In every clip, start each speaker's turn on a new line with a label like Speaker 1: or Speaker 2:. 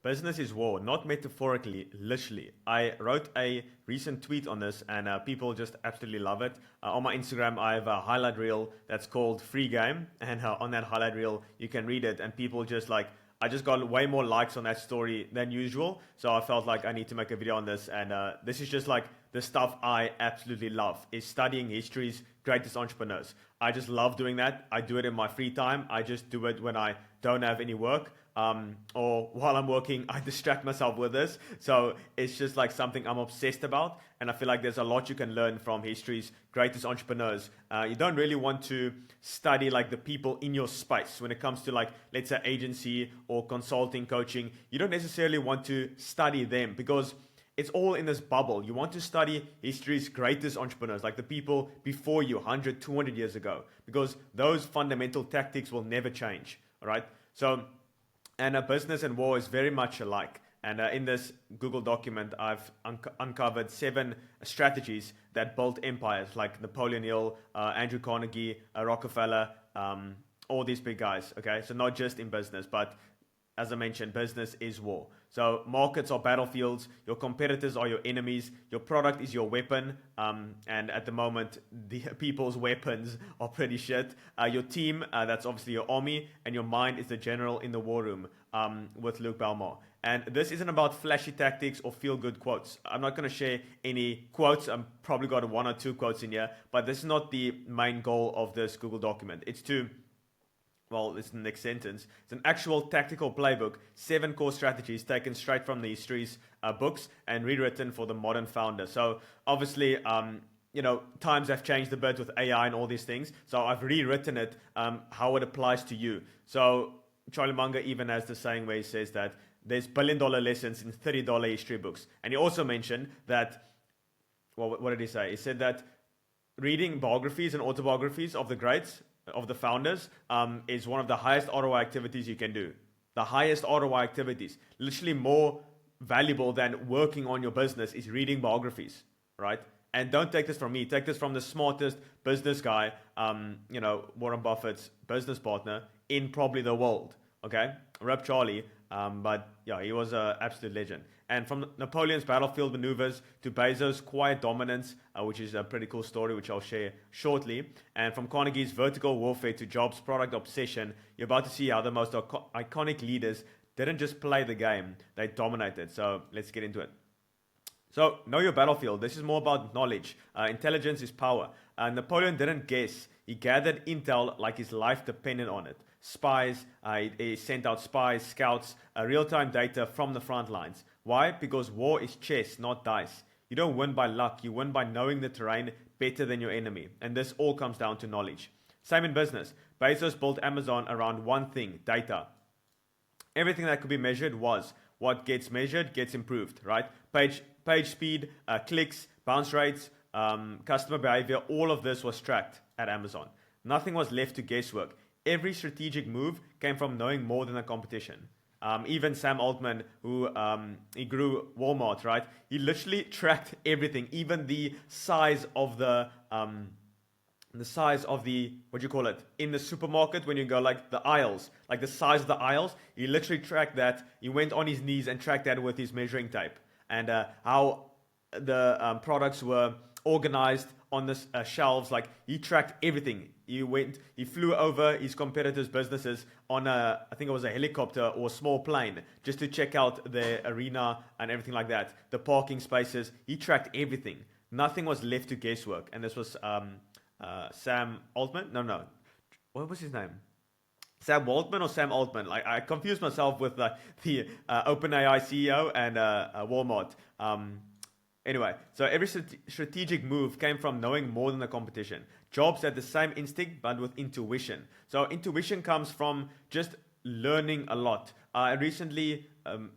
Speaker 1: Business is war, not metaphorically, literally. I wrote a recent tweet on this, and people just absolutely love it. On my Instagram, I have a highlight reel that's called Free Game, and on that highlight reel, you can read it, and people just like, I just got way more likes on that story than usual, so I felt like I need to make a video on this, and this is just like the stuff I absolutely love, is studying history's greatest entrepreneurs. I just love doing that. I do it in my free time. I just do it when I don't have any work. Or while I'm working, I distract myself with this. So it's just like something I'm obsessed about. And I feel like there's a lot you can learn from history's greatest entrepreneurs. You don't really want to study like the people in your space when it comes to like, let's say agency or consulting, coaching. You don't necessarily want to study them because it's all in this bubble. You want to study history's greatest entrepreneurs, like the people before you, 100, 200 years ago, because those fundamental tactics will never change. All right. So, and a business and war is very much alike. And in this Google document, I've uncovered 7 strategies that built empires, like Napoleon Hill, Andrew Carnegie, Rockefeller, all these big guys. Okay, so not just in business, but as I mentioned, business is war. So markets are battlefields, your competitors are your enemies, your product is your weapon, and at the moment, the people's weapons are pretty shit. Your team, that's obviously your army, and your mind is the general in the war room, with Luke Belmar. And this isn't about flashy tactics or feel-good quotes. I'm not going to share any quotes. I'm probably got 1 or 2 quotes in here, but this is not the main goal of this Google document. It's to... Well, it's the next sentence. It's an actual tactical playbook, 7 core strategies taken straight from the history's books and rewritten for the modern founder. So obviously, times have changed a bit with AI and all these things. So I've rewritten it, how it applies to you. So Charlie Munger even has the saying where he says that there's $1 billion lessons in $30 history books. And he also mentioned that, well, what did he say? He said that reading biographies and autobiographies of the greats, of the founders, is one of the highest ROI activities you can do. The highest ROI activities, literally more valuable than working on your business, is reading biographies, right? And don't take this from me. Take this from the smartest business guy, Warren Buffett's business partner in probably the world. Okay, Rep Charlie, but yeah, he was an absolute legend. And from Napoleon's battlefield maneuvers to Bezos' quiet dominance, which is a pretty cool story, which I'll share shortly. And from Carnegie's vertical warfare to Jobs' product obsession, you're about to see how the most iconic leaders didn't just play the game, they dominated. So let's get into it. So know your battlefield. This is more about knowledge. Intelligence is power. Napoleon didn't guess. He gathered intel like his life depended on it. Spies, he sent out spies, scouts, real-time data from the front lines. Why? Because war is chess, not dice. You don't win by luck. You win by knowing the terrain better than your enemy. And this all comes down to knowledge. Same in business. Bezos built Amazon around one thing, data. Everything that could be measured was. What gets measured gets improved, right? Page speed, clicks, bounce rates, customer behavior, all of this was tracked at Amazon. Nothing was left to guesswork. Every strategic move came from knowing more than the competition. Even Sam Altman, who he grew Walmart, right? He literally tracked everything, even the size of the what do you call it, in the supermarket when you go like the aisles, like the size of the aisles. He literally tracked that. He went on his knees and tracked that with his measuring tape, and how the products were organized on the shelves. Like he tracked everything. He flew over his competitors' businesses on I think it was a helicopter or a small plane, just to check out the arena and everything like that. The parking spaces, he tracked everything. Nothing was left to guesswork. And this was Sam Altman? No. What was his name? Sam Waltman or Sam Altman? Like I confused myself with the OpenAI CEO and Walmart. Anyway, so every strategic move came from knowing more than the competition. Jobs had the same instinct, but with intuition. So intuition comes from just learning a lot. I recently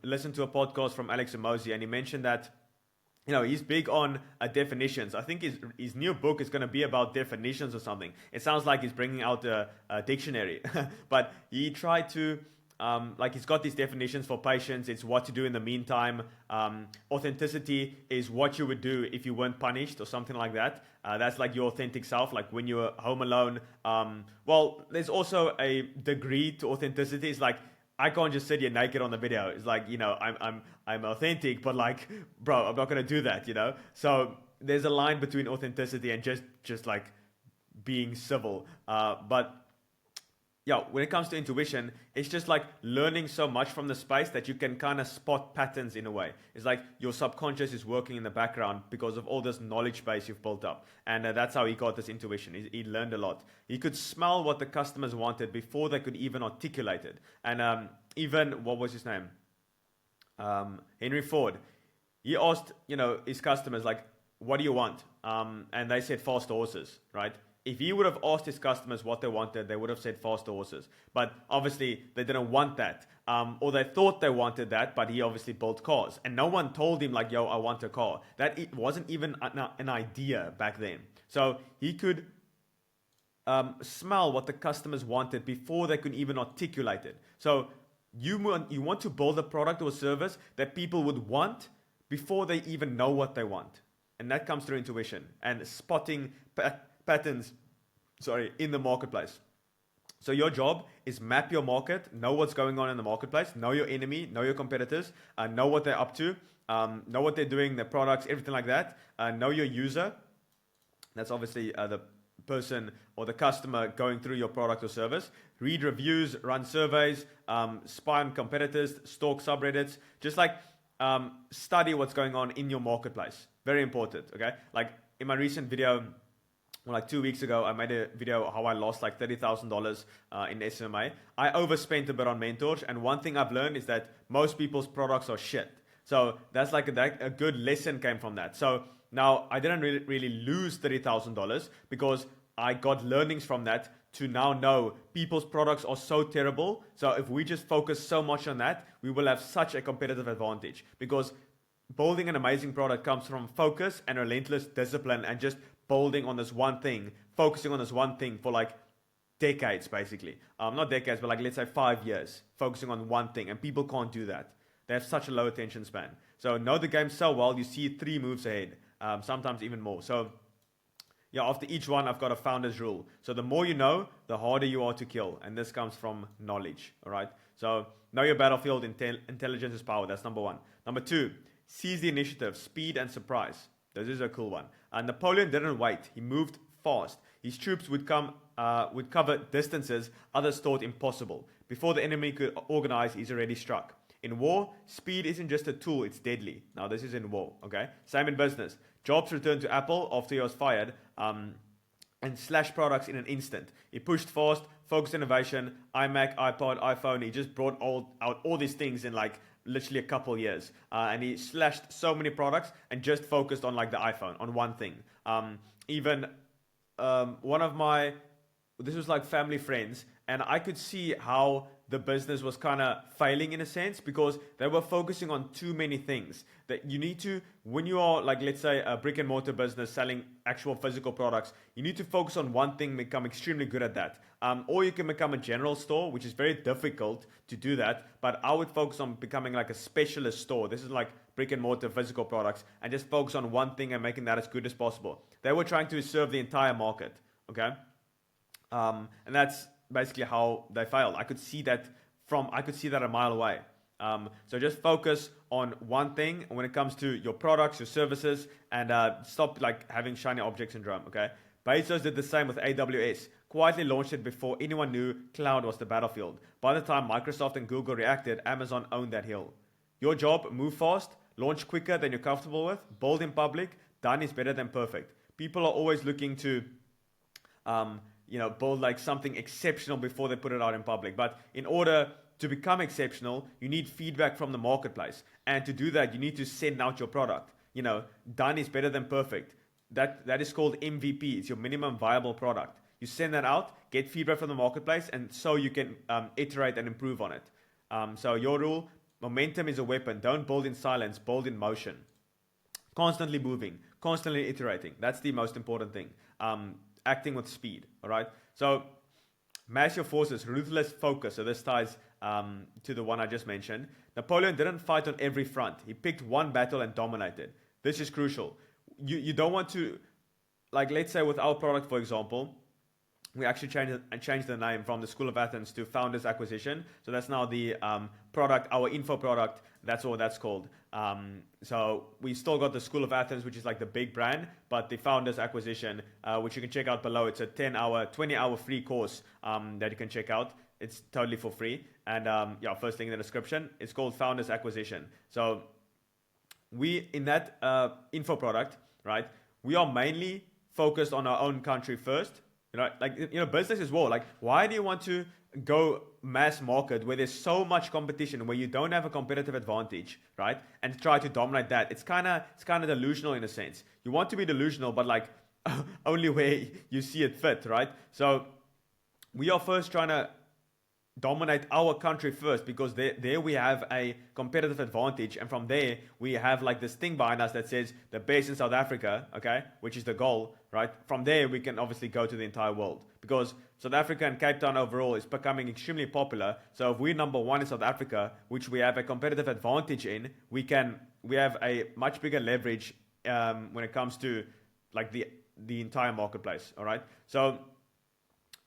Speaker 1: listened to a podcast from Alex Hormozi, and he mentioned that he's big on definitions. I think his new book is going to be about definitions or something. It sounds like he's bringing out a dictionary. But he tried to... he's got these definitions for patience. It's what to do in the meantime. Authenticity is what you would do if you weren't punished or something like that. That's like your authentic self, like when you're home alone. There's also a degree to authenticity. It's like, I can't just sit here naked on the video. It's like, I'm authentic, but like, bro, I'm not gonna do that, So there's a line between authenticity and just like being civil. But yeah, when it comes to intuition, it's just like learning so much from the space that you can kind of spot patterns in a way. It's like your subconscious is working in the background because of all this knowledge base you've built up. And that's how he got this intuition. He learned a lot. He could smell what the customers wanted before they could even articulate it. And even, what was his name? Henry Ford. He asked, his customers, like, what do you want? And they said faster horses, right? If he would have asked his customers what they wanted, they would have said faster horses. But obviously, they didn't want that. Or they thought they wanted that, but he obviously built cars. And no one told him, like, yo, I want a car. That it wasn't even an idea back then. So he could smell what the customers wanted before they could even articulate it. So you want to build a product or a service that people would want before they even know what they want. And that comes through intuition and spotting patterns in the marketplace. So your job is map your market, know what's going on in the marketplace, know your enemy, know your competitors, know what they're up to, know what they're doing, their products, everything like that. Know your user. That's obviously the person or the customer going through your product or service. Read reviews, run surveys, spy on competitors, stalk subreddits. Just like study what's going on in your marketplace. Very important, okay? Like in my recent video, like 2 weeks ago, I made a video how I lost like $30,000 in SMA. I overspent a bit on mentors, and one thing I've learned is that most people's products are shit. So that's like a good lesson came from that. So now I didn't really lose $30,000 because I got learnings from that to now know people's products are so terrible. So if we just focus so much on that, we will have such a competitive advantage, because building an amazing product comes from focus and relentless discipline and just building on this one thing, focusing on this one thing for like decades, basically. Not decades, but like let's say 5 years, focusing on one thing. And people can't do that. They have such a low attention span. So know the game so well, you see 3 moves ahead, sometimes even more. So yeah, after each one, I've got a founder's rule. So the more you know, the harder you are to kill. And this comes from knowledge, all right? So know your battlefield, intelligence is power. That's number 1. Number 2, seize the initiative, speed and surprise. This is a cool one. Napoleon didn't wait. He moved fast. His troops would cover distances others thought impossible. Before the enemy could organize, he's already struck. In war, speed isn't just a tool, it's deadly. Now, this is in war, okay? Same in business. Jobs returned to Apple after he was fired and slashed products in an instant. He pushed fast, focused innovation, iMac, iPod, iPhone. He just brought out all these things in like literally a couple years. And he slashed so many products and just focused on like the iPhone, on one thing. One of my, this was like family friends, and I could see how the business was kind of failing in a sense because they were focusing on too many things. That you need to, when you are like, let's say a brick and mortar business selling actual physical products, you need to focus on one thing, become extremely good at that. Or you can become a general store, which is very difficult to do that. But I would focus on becoming like a specialist store. This is like brick and mortar physical products, and just focus on one thing and making that as good as possible. They were trying to serve the entire market. Okay. And that's basically how they failed. I could see that a mile away. So just focus on one thing when it comes to your products, your services, and stop like having shiny object syndrome. Okay. Bezos did the same with AWS. Quietly launched it before anyone knew cloud was the battlefield. By the time Microsoft and Google reacted, Amazon owned that hill. Your job: move fast, launch quicker than you're comfortable with, bold in public. Done is better than perfect. People are always looking to build like something exceptional before they put it out in public. But in order to become exceptional, you need feedback from the marketplace. And to do that, you need to send out your product. Done is better than perfect. That is called MVP. It's your minimum viable product. You send that out, get feedback from the marketplace, and so you can iterate and improve on it. So your rule: momentum is a weapon. Don't build in silence, build in motion. Constantly moving, constantly iterating. That's the most important thing. Acting with speed, all right? So mass your forces, ruthless focus. So this ties to the one I just mentioned. Napoleon didn't fight on every front. He picked one battle and dominated. This is crucial. You don't want to, like let's say with our product, for example, we actually changed the name from the School of Athens to Founders Acquisition. So that's now the product, our info product. That's all that's called. So we still got the School of Athens, which is like the big brand, but the Founders Acquisition, which you can check out below. It's a 20-hour free course that you can check out. It's totally for free. And yeah, first link in the description. It's called Founders Acquisition. So we, in that info product, right, we are mainly focused on our own country first. Business as well. Like, why do you want to go mass market where there's so much competition, where you don't have a competitive advantage, right? And try to dominate that. It's kind of delusional in a sense. You want to be delusional, but like only where you see it fit, right? So we are first trying to dominate our country first, because there we have a competitive advantage, and from there we have like this thing behind us that says the base in South Africa, okay, which is the goal, right? From there we can obviously go to the entire world, because South Africa and Cape Town overall is becoming extremely popular. So if we're number one in South Africa, which we have a competitive advantage in, we have a much bigger leverage when it comes to like the entire marketplace. All right, so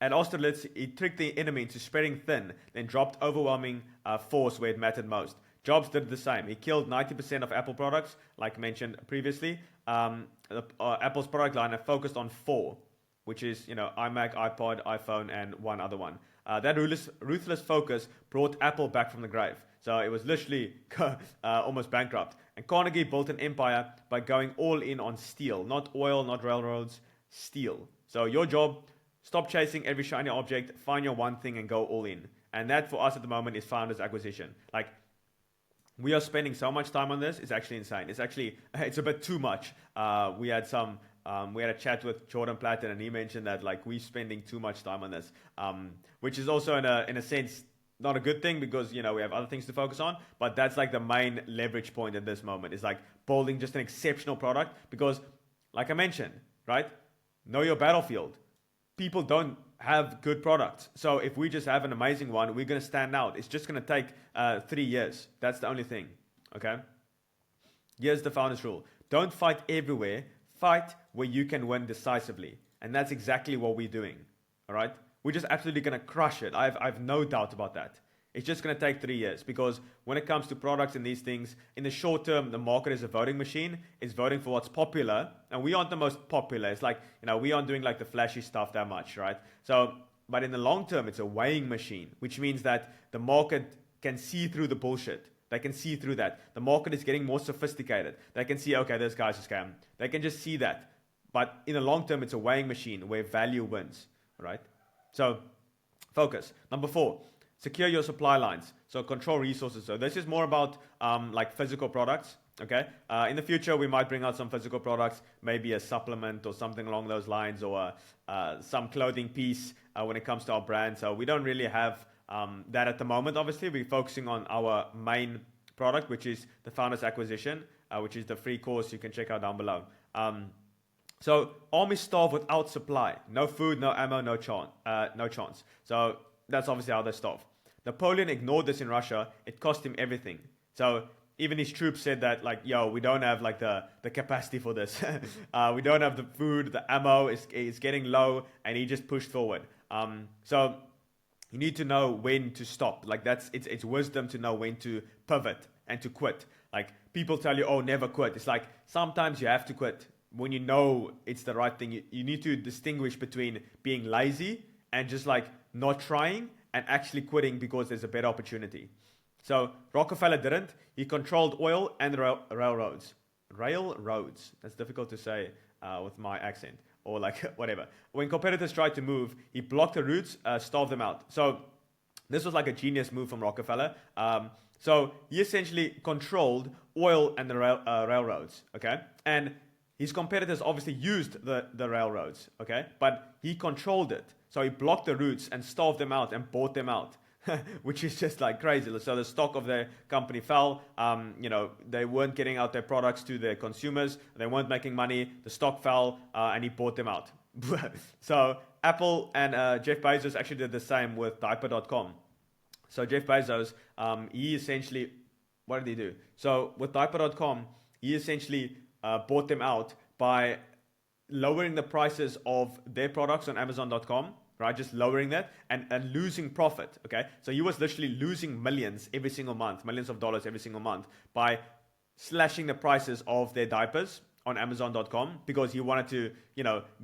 Speaker 1: at Austerlitz, he tricked the enemy into spreading thin, then dropped overwhelming force where it mattered most. Jobs did the same. He killed 90% of Apple products, like mentioned previously. Apple's product line focused on 4, which is iMac, iPod, iPhone, and one other one. That ruthless focus brought Apple back from the grave. So it was literally almost bankrupt. And Carnegie built an empire by going all in on steel, not oil, not railroads, steel. So your job: stop chasing every shiny object, find your one thing and go all in. And that for us at the moment is Founders Acquisition. Like, we are spending so much time on this, it's actually insane. It's a bit too much. We had a chat with Jordan Platten, and he mentioned that like we're spending too much time on this, which is also in a sense not a good thing, because we have other things to focus on. But that's like the main leverage point at this moment, is like building just an exceptional product, because like I mentioned, right, know your battlefield. People don't have good products. So if we just have an amazing one, we're going to stand out. It's just going to take 3 years. That's the only thing. Okay? Here's the founder's rule. Don't fight everywhere. Fight where you can win decisively. And that's exactly what we're doing. All right? We're just absolutely going to crush it. I've no doubt about that. It's just going to take 3 years, because when it comes to products and these things, in the short term, the market is a voting machine. It's voting for what's popular, and we aren't the most popular. It's like, we aren't doing like the flashy stuff that much, right? So, but in the long term, it's a weighing machine, which means that the market can see through the bullshit. They can see through that. The market is getting more sophisticated. They can see, okay, this guy's a scam. They can just see that. But in the long term, it's a weighing machine where value wins, right? So, focus. Number 4. Secure your supply lines. So control resources. So this is more about like physical products. Okay. In the future, we might bring out some physical products, maybe a supplement or something along those lines, or some clothing piece when it comes to our brand. So we don't really have that at the moment. Obviously, we're focusing on our main product, which is the Founders Acquisition, which is the free course you can check out down below. So army starve without supply. No food, no ammo, no chance. So that's obviously how they starve. Napoleon ignored this in Russia. It cost him everything. So even his troops said that, like, yo, we don't have like the capacity for this. We don't have the food, the ammo is getting low, and he just pushed forward. So you need to know when to stop. Like it's wisdom to know when to pivot and to quit. Like people tell you, oh, never quit. It's like sometimes you have to quit when you know it's the right thing. You need to distinguish between being lazy and just like not trying, and actually quitting because there's a better opportunity. So Rockefeller didn't. He controlled oil and railroads. Railroads. That's difficult to say with my accent, or like whatever. When competitors tried to move, he blocked the routes, starved them out. So this was like a genius move from Rockefeller. So he essentially controlled oil and the railroads. Okay, and his competitors obviously used the railroads. Okay, but he controlled it. So he blocked the routes and starved them out and bought them out, which is just like crazy. So the stock of their company fell. They weren't getting out their products to their consumers. They weren't making money. The stock fell, and he bought them out. So Apple and Jeff Bezos actually did the same with diaper.com. So Jeff Bezos, he essentially, what did he do? So with diaper.com, he essentially bought them out by lowering the prices of their products on Amazon.com. right? Just lowering that and losing profit, okay? So he was literally losing millions every single month, millions of dollars every single month by slashing the prices of their diapers on Amazon.com because he wanted to,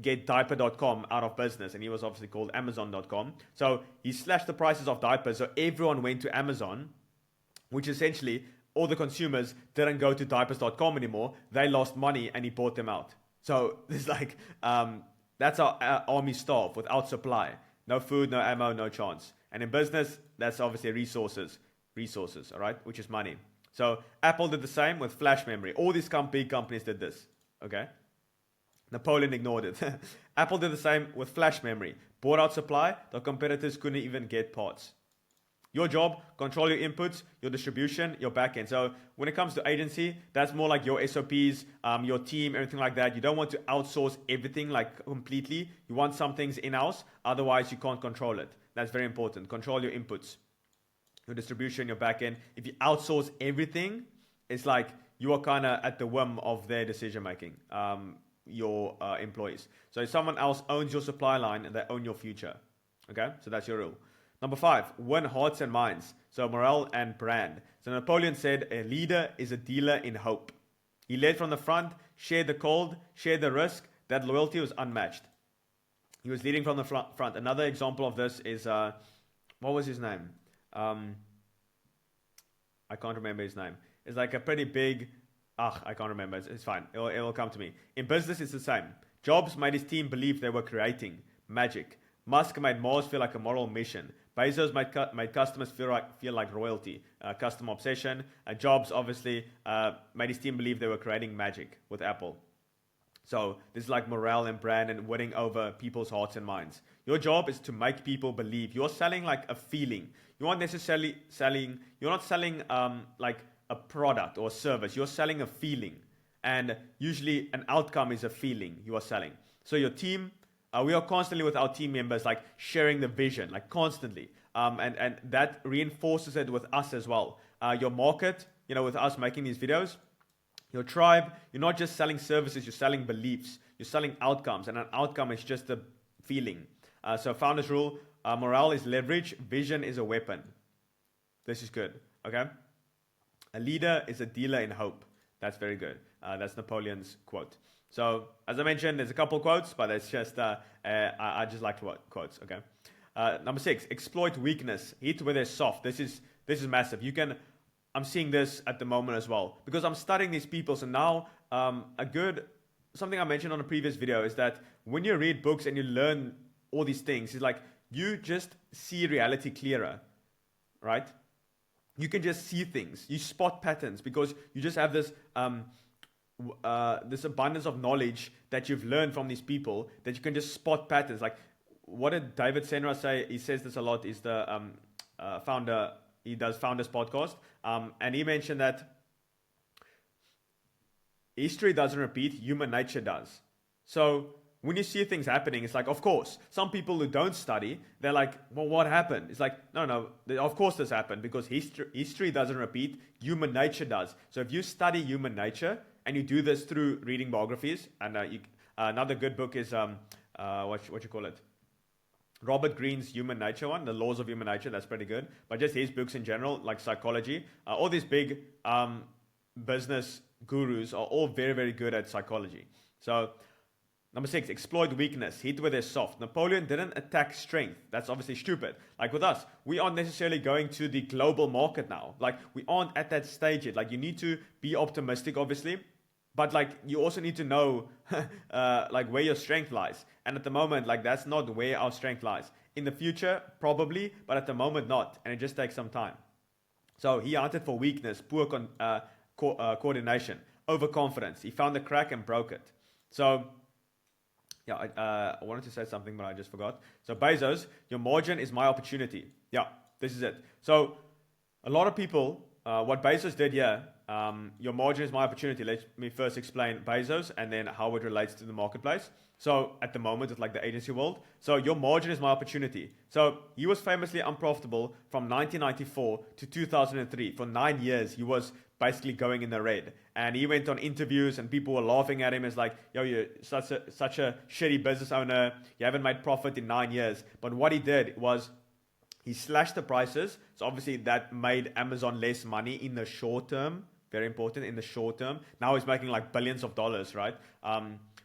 Speaker 1: get diaper.com out of business, and he was obviously called Amazon.com. So he slashed the prices of diapers, so everyone went to Amazon, which essentially all the consumers didn't go to diapers.com anymore. They lost money, and he bought them out. So it's like, that's our army starved without supply. No food, no ammo, no chance. And in business, that's obviously resources, all right, which is money. So Apple did the same with flash memory. All these big companies did this, okay? Napoleon ignored it. Apple did the same with flash memory. Bought out supply, the competitors couldn't even get parts. Your job, control your inputs, your distribution, your backend. So when it comes to agency, that's more like your SOPs, your team, everything like that. You don't want to outsource everything like completely. You want some things in-house, otherwise you can't control it. That's very important. Control your inputs, your distribution, your backend. If you outsource everything, it's like you are kind of at the whim of their decision making, your employees. So if someone else owns your supply line, and they own your future. Okay, so that's your rule. Number 5, win hearts and minds. So morale and brand. So Napoleon said, a leader is a dealer in hope. He led from the front, shared the cold, shared the risk. That loyalty was unmatched. He was leading from the front. Another example of this is, what was his name? I can't remember his name. It's like a pretty big, I can't remember. It's fine. It will come to me. In business, it's the same. Jobs made his team believe they were creating magic. Musk made Mars feel like a moral mission. Bezos made customers feel like royalty, customer obsession. Jobs obviously made his team believe they were creating magic with Apple. So this is like morale and brand and winning over people's hearts and minds. Your job is to make people believe. You're selling like a feeling. You're not necessarily selling, like a product or a service. You're selling a feeling. And usually an outcome is a feeling you are selling. So your team, we are constantly with our team members, like sharing the vision, like constantly. And that reinforces it with us as well. Your market, with us making these videos, your tribe, you're not just selling services, you're selling beliefs, you're selling outcomes, and an outcome is just a feeling. So founders rule, morale is leverage, vision is a weapon. This is good, okay? A leader is a dealer in hope. That's very good. That's Napoleon's quote. So as I mentioned, there's a couple quotes, but it's just, I just like quotes, okay? Number 6, exploit weakness, hit where they're soft. This is massive. I'm seeing this at the moment as well, because I'm studying these people. So now, something I mentioned on a previous video is that when you read books and you learn all these things, it's like you just see reality clearer, right? You can just see things. You spot patterns because you just have this this abundance of knowledge that you've learned from these people that you can just spot patterns. Like, what did David Senra say? He says this a lot. He's the founder. He does Founders Podcast. And he mentioned that history doesn't repeat, human nature does. So when you see things happening, it's like, of course, some people who don't study, they're like, well, what happened? It's like, no, of course this happened because history doesn't repeat, human nature does. So if you study human nature, and you do this through reading biographies, and another good book is, what you call it? Robert Greene's Human Nature one, The Laws of Human Nature. That's pretty good. But just his books in general, like psychology, all these big business gurus are all very, very good at psychology. So number 6, exploit weakness, hit where they're soft. Napoleon didn't attack strength. That's obviously stupid. Like with us, we aren't necessarily going to the global market now. Like we aren't at that stage yet. Like you need to be optimistic, obviously. But like you also need to know like where your strength lies. And at the moment, like that's not where our strength lies. In the future, probably, but at the moment not. And it just takes some time. So he hunted for weakness, poor coordination, overconfidence. He found the crack and broke it. So yeah, I wanted to say something, but I just forgot. So Bezos, your margin is my opportunity. Yeah, this is it. So a lot of people, what Bezos did here, your margin is my opportunity. Let me first explain Bezos and then how it relates to the marketplace. So at the moment, it's like the agency world. So your margin is my opportunity. So he was famously unprofitable from 1994 to 2003. For 9 years, he was basically going in the red. And he went on interviews and people were laughing at him. It's like, yo, you're such a shitty business owner. You haven't made profit in 9 years. But what he did was he slashed the prices. So obviously that made Amazon less money in the short term. Very important, in the short term. Now he's making like billions of dollars, right?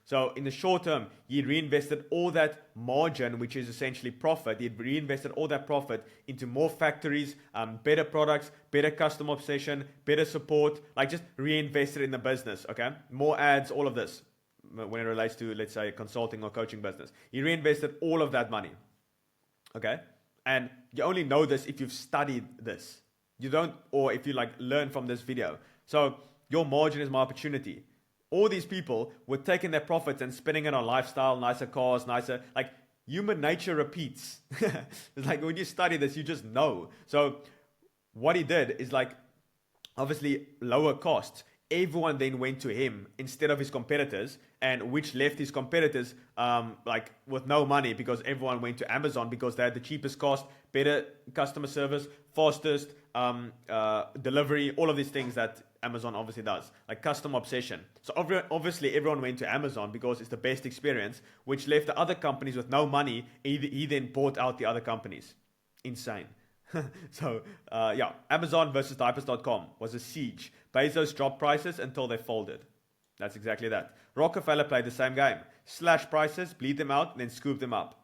Speaker 1: So in the short term, he reinvested all that margin, which is essentially profit. He reinvested all that profit into more factories, better products, better customer obsession, better support, like just reinvested in the business, okay? More ads, all of this when it relates to, let's say, consulting or coaching business. He reinvested all of that money, okay? And you only know this if you've studied this. You don't, or if you like learn from this video. So your margin is my opportunity. All these people were taking their profits and spending it on lifestyle, nicer cars, nicer, like human nature repeats. It's like when you study this, you just know. So what he did is like, obviously lower costs. Everyone then went to him instead of his competitors, and which left his competitors like with no money because everyone went to Amazon because they had the cheapest cost, better customer service, fastest delivery, all of these things that Amazon obviously does, like customer obsession. So obviously everyone went to Amazon because it's the best experience, which left the other companies with no money. He then bought out the other companies. Insane. So yeah, Amazon versus diapers.com was a siege. Bezos dropped prices until they folded. That's exactly that. Rockefeller played the same game. Slash prices, bleed them out, then scoop them up.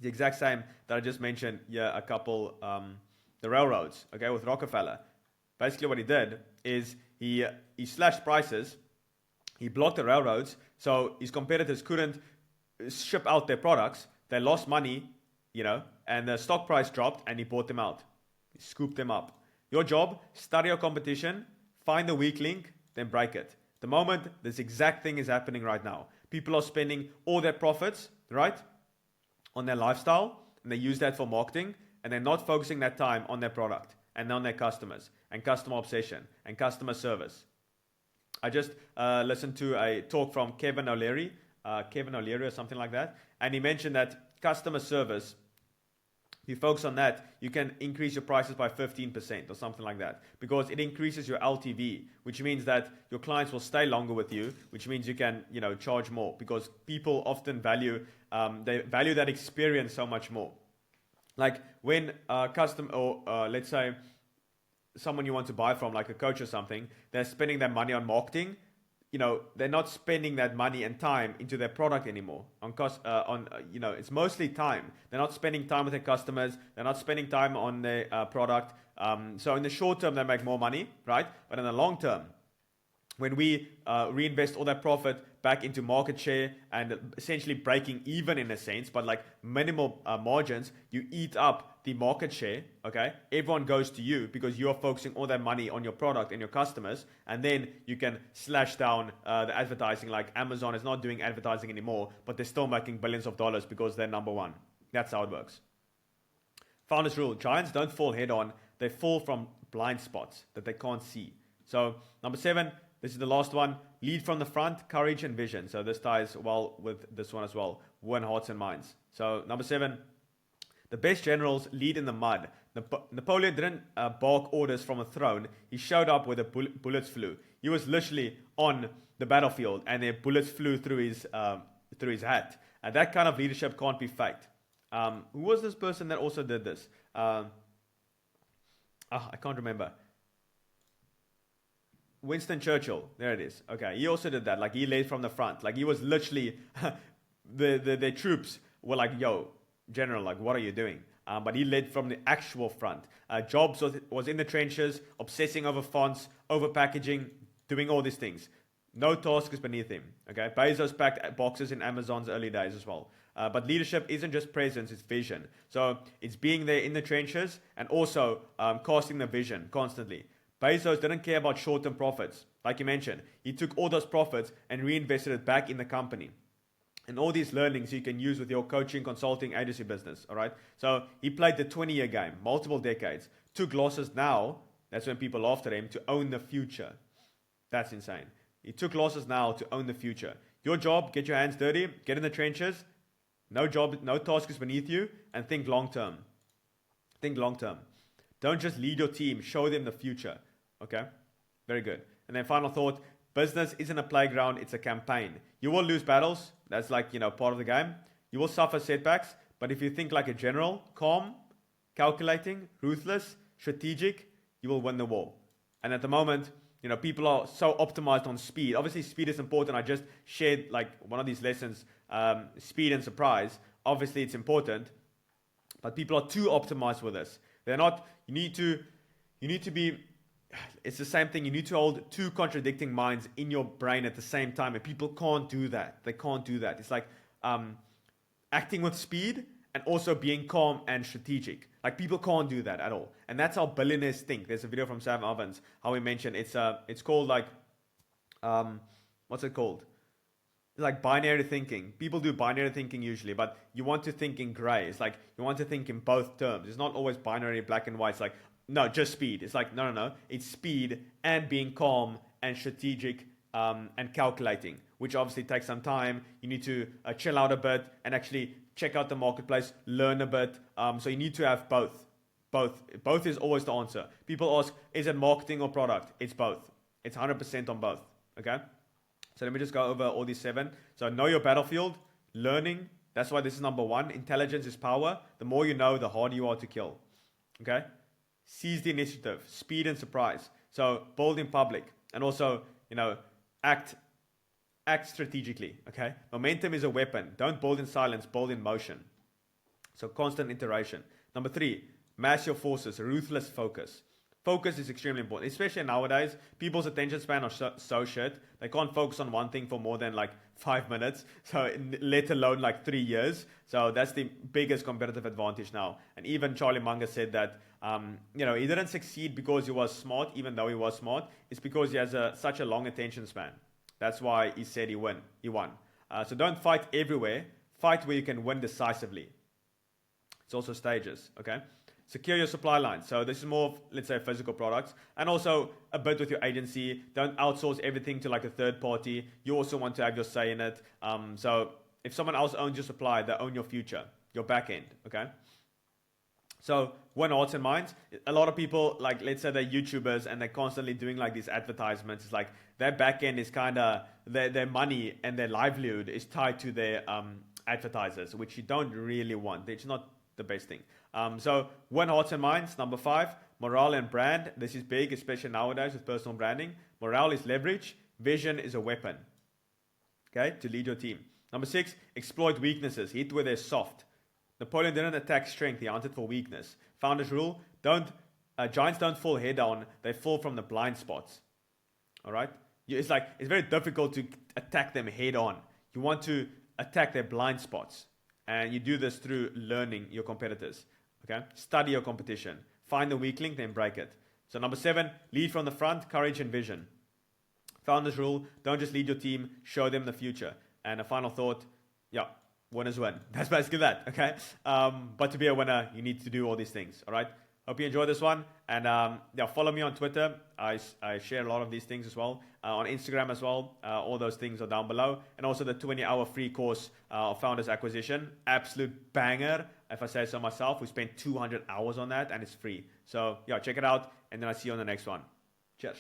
Speaker 1: The exact same that I just mentioned, yeah, a couple, the railroads, okay, with Rockefeller. Basically what he did is he slashed prices, he blocked the railroads, so his competitors couldn't ship out their products, they lost money, you know, and the stock price dropped and he bought them out. He scooped them up. Your job, study your competition, find the weak link, then break it. The moment this exact thing is happening right now. People are spending all their profits, right, on their lifestyle, and they use that for marketing, and they're not focusing that time on their product and on their customers and customer obsession and customer service. I just listened to a talk from Kevin O'Leary or something like that, and he mentioned that customer service, if you focus on that, you can increase your prices by 15% or something like that, because it increases your LTV, which means that your clients will stay longer with you, which means you can, you know, charge more, because people often value that experience so much more. Like when a customer, or let's say someone you want to buy from, like a coach or something, they're spending their money on marketing. You know, they're not spending that money and time into their product anymore. You know, it's mostly time. They're not spending time with their customers. They're not spending time on their product. So in the short term, they make more money, right? But in the long term, when we reinvest all that profit back into market share and essentially breaking even in a sense, but like minimal margins, you eat up the market share, okay? Everyone goes to you because you are focusing all that money on your product and your customers, and then you can slash down the advertising. Like Amazon is not doing advertising anymore, but they're still making billions of dollars because they're number one. That's how it works. Founders rule: giants don't fall head on, they fall from blind spots that they can't see. So number 7, this is the last one: lead from the front, courage and vision. So this ties well with this one as well: win hearts and minds. So number 7, the best generals lead in the mud. Napoleon didn't bark orders from a throne. He showed up where the bullets flew. He was literally on the battlefield, and the bullets flew through his hat. And that kind of leadership can't be faked. Who was this person that also did this? I can't remember. Winston Churchill. There it is. Okay, he also did that. Like, he led from the front. Like, he was literally the troops were like, "Yo, General, like, what are you doing?" But he led from the actual front. Jobs was in the trenches, obsessing over fonts, over packaging, doing all these things. No task is beneath him. Okay, Bezos packed boxes in Amazon's early days as well. But leadership isn't just presence; it's vision. So it's being there in the trenches and also casting the vision constantly. Bezos didn't care about short-term profits. Like you mentioned, he took all those profits and reinvested it back in the company. And all these learnings you can use with your coaching, consulting, agency business, all right? So he played the 20-year game, multiple decades, took losses now, that's when people laughed at him, to own the future. That's insane. He took losses now to own the future. Your job, get your hands dirty, get in the trenches, no task is beneath you, and think long-term. Think long-term. Don't just lead your team, show them the future, okay? Very good. And then final thought, business isn't a playground, it's a campaign. You will lose battles. That's like, part of the game. You will suffer setbacks. But if you think like a general, calm, calculating, ruthless, strategic, you will win the war. And at the moment, people are so optimized on speed. Obviously, speed is important. I just shared like one of these lessons, speed and surprise. Obviously, it's important, but people are too optimized with this. They're not. You need to be. It's the same thing. You need to hold two contradicting minds in your brain at the same time, and people can't do that. They can't do that. It's like acting with speed and also being calm and strategic. Like people can't do that at all, and that's how billionaires think. There's a video from Sam Ovens how he mentioned it's called like what's it called? It's like binary thinking. People do binary thinking usually, but you want to think in gray. It's like you want to think in both terms. It's not always binary, black and white. It's like no, just speed. It's like no. It's speed and being calm and strategic and calculating, which obviously takes some time. You need to chill out a bit and actually check out the marketplace, learn a bit. So you need to have both. Both is always the answer. People ask, is it marketing or product? It's both. It's 100% on both. Okay? So let me just go over all these 7. So know your battlefield, learning. That's why this is number 1. Intelligence is power. The more you know, the harder you are to kill. Okay? Seize the initiative, speed and surprise. So bold in public. And also, act strategically. Okay? Momentum is a weapon. Don't bold in silence, bold in motion. So constant iteration. Number 3, mass your forces, ruthless focus. Focus is extremely important, especially nowadays. People's attention span are so shit. They can't focus on one thing for more than like 5 minutes, so let alone like 3 years. So that's the biggest competitive advantage now. And even Charlie Munger said that, he didn't succeed because he was smart, even though he was smart. It's because he has such a long attention span. That's why he said he won. So don't fight everywhere. Fight where you can win decisively. It's also stages, okay? Secure your supply line. So this is more of, let's say, physical products. And also a bit with your agency. Don't outsource everything to like a third party. You also want to have your say in it. So if someone else owns your supply, they own your future, your back end, okay? So win hearts and minds. A lot of people, like let's say they're YouTubers and they're constantly doing like these advertisements. It's like their back end is kind of, their money and their livelihood is tied to their advertisers, which you don't really want. It's not the best thing. So win hearts and minds. Number 5, morale and brand. This is big, especially nowadays with personal branding. Morale is leverage. Vision is a weapon, okay, to lead your team. Number 6, exploit weaknesses. Hit where they're soft. Napoleon didn't attack strength, he hunted for weakness. Founders rule, giants don't fall head on, they fall from the blind spots. All right? It's very difficult to attack them head on. You want to attack their blind spots. And you do this through learning your competitors. Okay? Study your competition. Find the weak link, then break it. So number 7, lead from the front, courage and vision. Founders rule, don't just lead your team, show them the future. And a final thought, winners win. That's basically that, okay? But to be a winner, you need to do all these things, all right? Hope you enjoyed this one. And follow me on Twitter. I share a lot of these things as well. On Instagram as well. All those things are down below. And also the 20-hour free course of Founders Acquisition. Absolute banger, if I say so myself. We spent 200 hours on that and it's free. So, check it out. And then I'll see you on the next one. Cheers.